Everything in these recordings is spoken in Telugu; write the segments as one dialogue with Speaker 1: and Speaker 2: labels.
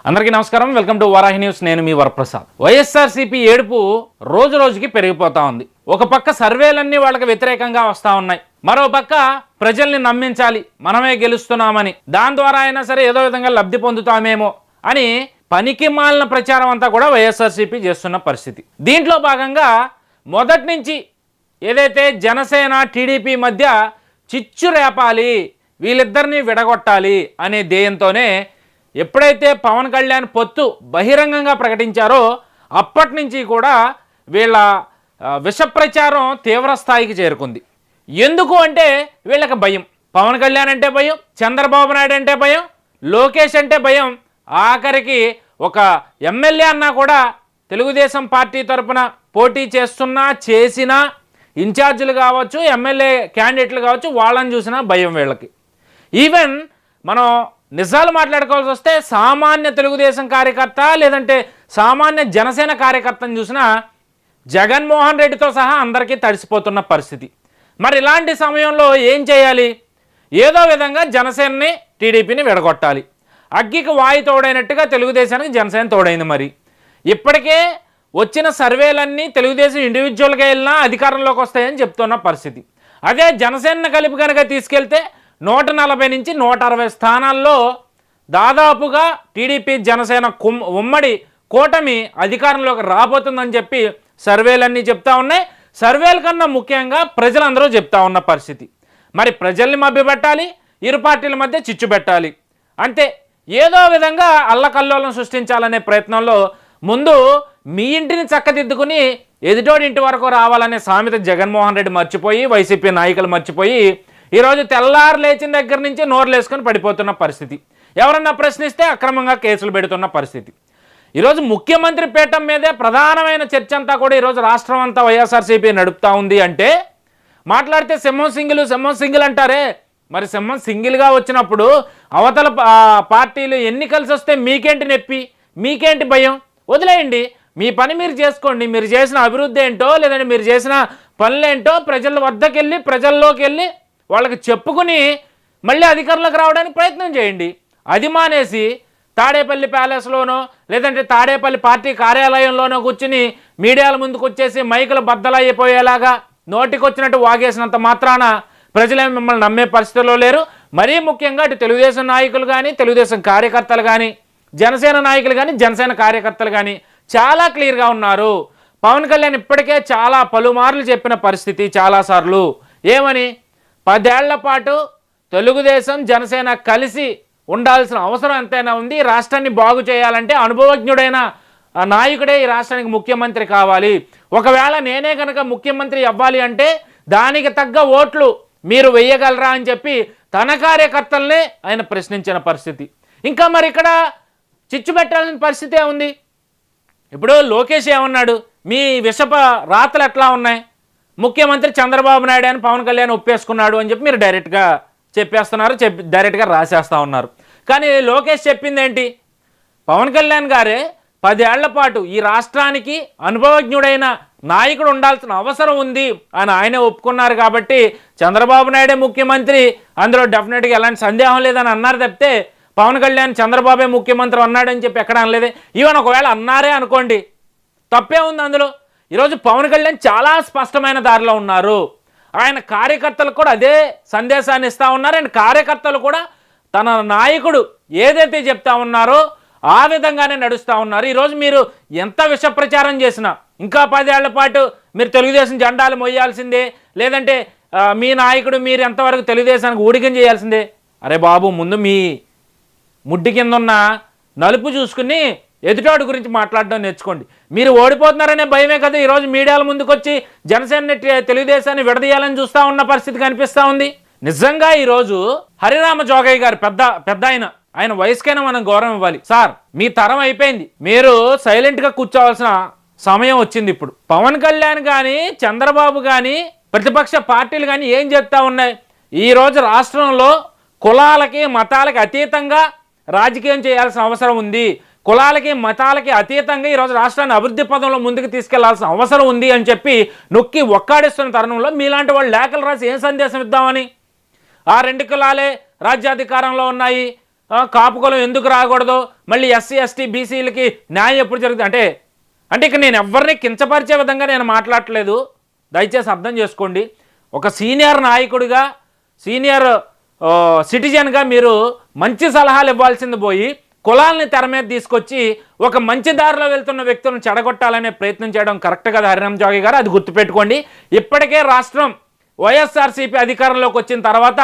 Speaker 1: అందరికీ నమస్కారం. Welcome to Varahi news. నేను మీ వరప్రసాద్. వైఎస్ఆర్సీపీ ఏడుపు రోజు రోజుకి పెరిగిపోతా ఉంది. ఒక పక్క సర్వేలన్నీ వాళ్ళకి వ్యతిరేకంగా వస్తూ ఉన్నాయి, మరో పక్క ప్రజల్ని నమ్మించాలి, మనమే గెలుస్తున్నామని, దాని ద్వారా అయినా సరే ఏదో విధంగా లబ్ధి పొందుతామేమో అని పనికి మాలిన ప్రచారం అంతా కూడా వైఎస్ఆర్సీపీ చేస్తున్న పరిస్థితి. దీంట్లో భాగంగా మొదటి నుంచి ఏదైతే జనసేన టీడీపీ మధ్య చిచ్చు రేపాలి, వీళ్ళిద్దరినీ విడగొట్టాలి అనే ధ్యేయంతోనే ఎప్పుడైతే పవన్ కళ్యాణ్ పొత్తు బహిరంగంగా ప్రకటించారో అప్పటి నుంచి కూడా వీళ్ళ విష ప్రచారం తీవ్ర స్థాయికి చేరుకుంది. ఎందుకు అంటే వీళ్ళకి భయం. పవన్ కళ్యాణ్ అంటే భయం, చంద్రబాబు నాయుడు అంటే భయం, లోకేష్ అంటే భయం, ఆఖరికి ఒక ఎమ్మెల్యే అన్నా కూడా తెలుగుదేశం పార్టీ తరఫున పోటీ చేసినా ఇన్ఛార్జీలు కావచ్చు, ఎమ్మెల్యే క్యాండిడేట్లు కావచ్చు, వాళ్ళని చూసినా భయం వీళ్ళకి. ఈవెన్ మనం నిజాలు మాట్లాడుకోవాల్సి వస్తే సామాన్య తెలుగుదేశం కార్యకర్త లేదంటే సామాన్య జనసేన కార్యకర్తను చూసినా జగన్మోహన్ రెడ్డితో సహా అందరికీ తడిసిపోతున్న పరిస్థితి. మరి ఇలాంటి సమయంలో ఏం చేయాలి? ఏదో విధంగా జనసేనని టీడీపీని విడగొట్టాలి. అగ్గికి వాయి తోడైనట్టుగా తెలుగుదేశానికి జనసేన తోడైంది. మరి ఇప్పటికే వచ్చిన సర్వేలన్నీ తెలుగుదేశం ఇండివిజువల్గా వెళ్ళినా అధికారంలోకి వస్తాయని చెప్తున్న పరిస్థితి. అదే జనసేనను కలిపి కనుక తీసుకెళ్తే 140 నుంచి 160 స్థానాల్లో దాదాపుగా టీడీపీ జనసేన ఉమ్మడి కూటమి అధికారంలోకి రాబోతుందని చెప్పి సర్వేలన్నీ చెప్తా ఉన్నాయి. సర్వేల కన్నా ముఖ్యంగా ప్రజలందరూ చెప్తా ఉన్న పరిస్థితి. మరి ప్రజల్ని మభ్యపెట్టాలి, ఇరు పార్టీల మధ్య చిచ్చు పెట్టాలి, అంతే. ఏదో విధంగా అల్లకల్లోలం సృష్టించాలనే ప్రయత్నంలో ముందు మీ ఇంటిని చక్కదిద్దుకుని ఎదుటోడి ఇంటి వరకు రావాలనే సామెత జగన్మోహన్ రెడ్డి మర్చిపోయి, వైసీపీ నాయకులు మర్చిపోయి ఈరోజు తెల్లారు లేచిన దగ్గర నుంచి నోర్లు వేసుకొని పడిపోతున్న పరిస్థితి. ఎవరన్నా ప్రశ్నిస్తే అక్రమంగా కేసులు పెడుతున్న పరిస్థితి. ఈరోజు ముఖ్యమంత్రి పీఠం మీదే ప్రధానమైన చర్చ అంతా కూడా ఈరోజు రాష్ట్రం అంతా వైఎస్ఆర్సీపీ నడుపుతూ ఉంది. అంటే మాట్లాడితే సింహం సింగిల్ అంటారే, మరి సింహం సింగిల్గా వచ్చినప్పుడు అవతల పార్టీలు ఎన్నికలు వస్తే మీకేంటి నొప్పి, మీకేంటి భయం? వదిలేయండి, మీ పని మీరు చేసుకోండి. మీరు చేసిన అభివృద్ధి ఏంటో లేదంటే మీరు చేసిన పనులేంటో ప్రజల వద్దకు వెళ్ళి ప్రజల్లోకి వెళ్ళి వాళ్ళకి చెప్పుకుని మళ్ళీ అధికారంలోకి రావడానికి ప్రయత్నం చేయండి. అది మానేసి తాడేపల్లి ప్యాలెస్లోనో లేదంటే తాడేపల్లి పార్టీ కార్యాలయంలోనో కూర్చుని మీడియాల ముందుకు వచ్చేసి మైకులు బద్దలైపోయేలాగా నోటికొచ్చినట్టు వాగేసినంత మాత్రాన ప్రజలే మిమ్మల్ని నమ్మే పరిస్థితుల్లో లేరు. మరీ ముఖ్యంగా అటు తెలుగుదేశం నాయకులు కానీ, తెలుగుదేశం కార్యకర్తలు కానీ, జనసేన నాయకులు కానీ, జనసేన కార్యకర్తలు కానీ చాలా క్లియర్గా ఉన్నారు. పవన్ కళ్యాణ్ ఇప్పటికే చాలా పలుమార్లు చెప్పిన పరిస్థితి, చాలాసార్లు ఏమని, 10 ఏళ్ల పాటు తెలుగుదేశం జనసేన కలిసి ఉండాల్సిన అవసరం ఎంతైనా ఉంది. రాష్ట్రాన్ని బాగు చేయాలంటే అనుభవజ్ఞుడైన నాయకుడే ఈ రాష్ట్రానికి ముఖ్యమంత్రి కావాలి. ఒకవేళ నేనే కనుక ముఖ్యమంత్రి అవ్వాలి అంటే దానికి తగ్గ ఓట్లు మీరు వెయ్యగలరా అని చెప్పి తన కార్యకర్తలనే ఆయన ప్రశ్నించిన పరిస్థితి. ఇంకా మరి ఇక్కడ చిచ్చు పెట్టాల్సిన పరిస్థితి ఏముంది? ఇప్పుడు లోకేష్ ఏమన్నాడు? మీ విషప రాతలు ఎట్లా ఉన్నాయి? ముఖ్యమంత్రి చంద్రబాబు నాయుడు అని పవన్ కళ్యాణ్ ఒప్పేసుకున్నాడు అని చెప్పి మీరు డైరెక్ట్గా చెప్పేస్తున్నారు, డైరెక్ట్గా రాసేస్తూ ఉన్నారు. కానీ లోకేష్ చెప్పింది ఏంటి? పవన్ కళ్యాణ్ గారే 10 ఏళ్ల పాటు ఈ రాష్ట్రానికి అనుభవజ్ఞుడైన నాయకుడు ఉండాల్సిన అవసరం ఉంది అని ఆయనే ఒప్పుకున్నారు. కాబట్టి చంద్రబాబు నాయుడే ముఖ్యమంత్రి, అందులో డెఫినెట్గా ఎలాంటి సందేహం లేదని అన్నారు తప్పితే పవన్ కళ్యాణ్ చంద్రబాబే ముఖ్యమంత్రి అన్నాడని చెప్పి ఎక్కడ అనలేదే. ఈవెన్ ఒకవేళ అన్నారే అనుకోండి, తప్పే ఉంది అందులో. ఈరోజు పవన్ కళ్యాణ్ చాలా స్పష్టమైన దారిలో ఉన్నారు. ఆయన కార్యకర్తలకు కూడా అదే సందేశాన్ని ఇస్తూ ఉన్నారు. అండ్ కార్యకర్తలు కూడా తన నాయకుడు ఏదైతే చెప్తా ఉన్నారో ఆ విధంగానే నడుస్తూ ఉన్నారు. ఈరోజు మీరు ఎంత విష ప్రచారం చేసినా ఇంకా 10 ఏళ్ల పాటు మీరు తెలుగుదేశం జెండాలు మొయ్యాల్సిందే, లేదంటే మీ నాయకుడు మీరు ఎంతవరకు తెలుగుదేశానికి ఊడిగం చేయాల్సిందే. అరే బాబు, ముందు మీ ముడ్డి కింద ఉన్న నలుపు చూసుకుని ఎదుటాడు గురించి మాట్లాడడం నేర్చుకోండి. మీరు ఓడిపోతున్నారనే భయమే కదా ఈరోజు మీడియాల ముందుకు వచ్చి జనసేన తెలుగుదేశాన్ని విడదీయాలని చూస్తూ ఉన్న పరిస్థితి కనిపిస్తూ ఉంది. నిజంగా ఈరోజు హరిరామ జోగయ్య గారు పెద్ద ఆయన వయసుకైనా మనం గౌరవం ఇవ్వాలి. సార్, మీ తరం అయిపోయింది, మీరు సైలెంట్గా కూర్చోవాల్సిన సమయం వచ్చింది. ఇప్పుడు పవన్ కళ్యాణ్ కానీ, చంద్రబాబు కానీ, ప్రతిపక్ష పార్టీలు కానీ ఏం చెప్తా ఉన్నాయి? ఈరోజు రాష్ట్రంలో కులాలకి మతాలకి అతీతంగా రాజకీయం చేయాల్సిన అవసరం ఉంది, కులాలకి మతాలకి అతీతంగా ఈరోజు రాష్ట్రాన్ని అభివృద్ధి పదంలో ముందుకు తీసుకెళ్లాల్సిన అవసరం ఉంది అని చెప్పి నొక్కి ఒక్కాడిస్తున్న తరుణంలో మీలాంటి వాళ్ళు లేఖలు రాసి ఏం సందేశం ఇద్దామని? ఆ 2 కులాలే రాజ్యాధికారంలో ఉన్నాయి, కాపు కులం ఎందుకు రాకూడదు, మళ్ళీ ఎస్సీ ఎస్టీ బీసీలకి న్యాయం ఎప్పుడు జరుగుతుంది అంటే ఇక నేను ఎవరిని కించపరిచే విధంగా నేను మాట్లాడట్లేదు, దయచేసి అర్థం చేసుకోండి. ఒక సీనియర్ నాయకుడిగా, సీనియర్ సిటిజన్గా మీరు మంచి సలహాలు ఇవ్వాల్సింది పోయి కులాలని తెర మీద తీసుకొచ్చి ఒక మంచి దారిలో వెళ్తున్న వ్యక్తులను చెడగొట్టాలనే ప్రయత్నం చేయడం కరెక్ట్ కదా హరిరామ్ జోగి గారు, అది గుర్తుపెట్టుకోండి. ఇప్పటికే రాష్ట్రం వైఎస్ఆర్సీపీ అధికారంలోకి వచ్చిన తర్వాత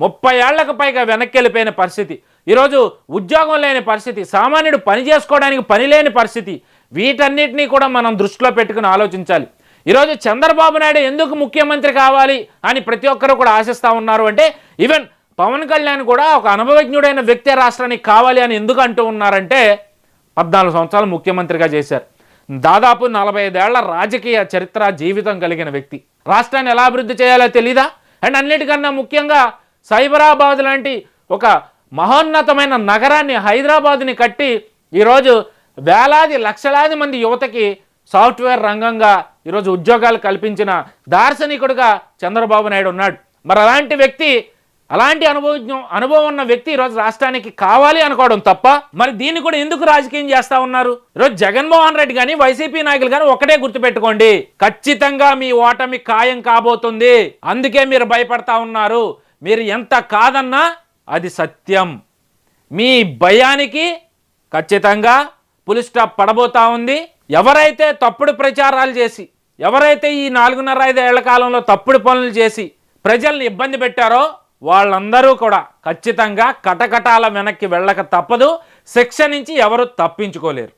Speaker 1: 30 ఏళ్లకు పైగా వెనక్కి వెళ్ళిపోయిన పరిస్థితి, ఈరోజు ఉద్యోగం లేని పరిస్థితి, సామాన్యుడు పని చేసుకోవడానికి పని లేని పరిస్థితి, వీటన్నిటినీ కూడా మనం దృష్టిలో పెట్టుకుని ఆలోచించాలి. ఈరోజు చంద్రబాబు నాయుడు ఎందుకు ముఖ్యమంత్రి కావాలి అని ప్రతి ఒక్కరు కూడా ఆశిస్తూ ఉన్నారు అంటే, ఈవెన్ పవన్ కళ్యాణ్ కూడా ఒక అనుభవజ్ఞుడైన వ్యక్తి రాష్ట్రానికి కావాలి అని ఎందుకు అంటూ ఉన్నారంటే, 14 సంవత్సరాలు ముఖ్యమంత్రిగా చేశారు, దాదాపు 45 ఏళ్ల రాజకీయ చరిత్ర జీవితం కలిగిన వ్యక్తి, రాష్ట్రాన్ని ఎలా అభివృద్ధి చేయాలో తెలీదా? అండ్ అన్నిటికన్నా ముఖ్యంగా సైబరాబాద్ లాంటి ఒక మహోన్నతమైన నగరాన్ని, హైదరాబాద్ని కట్టి ఈరోజు వేలాది లక్షలాది మంది యువతకి సాఫ్ట్వేర్ రంగంగా ఈరోజు ఉద్యోగాలు కల్పించిన దార్శనికుడిగా చంద్రబాబు నాయుడు ఉన్నాడు. మరి అలాంటి వ్యక్తి, అలాంటి అనుభవం ఉన్న వ్యక్తి ఈరోజు రాష్ట్రానికి కావాలి అనుకోవడం తప్ప, మరి దీన్ని కూడా ఎందుకు రాజకీయం చేస్తా ఉన్నారు? ఈరోజు జగన్మోహన్ రెడ్డి కానీ వైసీపీ నాయకులు కానీ ఒకటే గుర్తుపెట్టుకోండి, ఖచ్చితంగా మీ ఓటమి ఖాయం కాబోతుంది, అందుకే మీరు భయపడతా ఉన్నారు. మీరు ఎంత కాదన్నా అది సత్యం. మీ భయానికి ఖచ్చితంగా పులి స్టాప్ పడబోతా ఉంది. ఎవరైతే తప్పుడు ప్రచారాలు చేసి, ఎవరైతే ఈ 4.5 ఏళ్ల కాలంలో తప్పుడు పనులు చేసి ప్రజల్ని ఇబ్బంది పెట్టారో వాళ్ళందరూ కూడా ఖచ్చితంగా కటకటాల వెనక్కి వెళ్ళక తప్పదు. శిక్ష నుంచి ఎవరు తప్పించుకోలేరు.